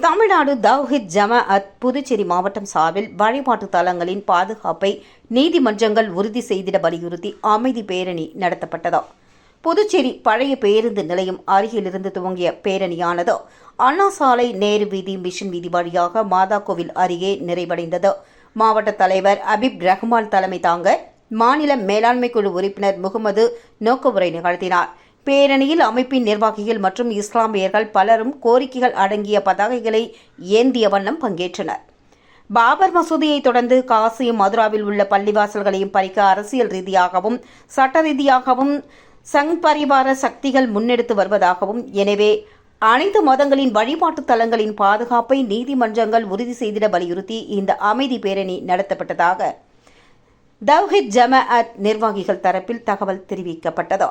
தமிழ்நாடு தவ்ஹீத் ஜமாஅத் புதுச்சேரி மாவட்டம் சார்பில் வழிபாட்டு தலங்களின் பாதுகாப்பை நீதிமன்றங்கள் உறுதி செய்திட வலியுறுத்தி அமைதி பேரணி நடத்தப்பட்டது. புதுச்சேரி பழைய பேருந்து நிலையம் அருகிலிருந்து துவங்கிய பேரணியானது அண்ணா சாலை, நேரு வீதி, மிஷன் வீதி வழியாக மாதா கோவில் அருகே நிறைவடைந்தது. மாவட்ட தலைவர் அபீப் ரஹ்மான் தலைமை தாங்க மாநில மேலாண்மை குழு உறுப்பினர் முகமது நோக்கவுரை நிகழ்த்தினார். பேரணியில் அமைப்பின் நிர்வாகிகள் மற்றும் இஸ்லாமியர்கள் பலரும் கோரிக்கைகள் அடங்கிய பதாகைகளை ஏந்திய வண்ணம் பங்கேற்றனர். பாபர் மசூதியை தொடர்ந்து காசியும் மதுராவில் உள்ள பள்ளிவாசல்களையும் பறிக்க அரசியல் ரீதியாகவும் சட்ட ரீதியாகவும் சங் பரிவார சக்திகள் முன்னெடுத்து வருவதாகவும், எனவே அனைத்து மதங்களின் வழிபாட்டு தலங்களின் பாதுகாப்பை நீதிமன்றங்கள் உறுதி செய்திட வலியுறுத்தி இந்த அமைதி பேரணி நடத்தப்பட்டதாக தவ்ஹீத் ஜமாஅத் நிர்வாகிகள் தரப்பில் தகவல் தெரிவிக்கப்பட்டது.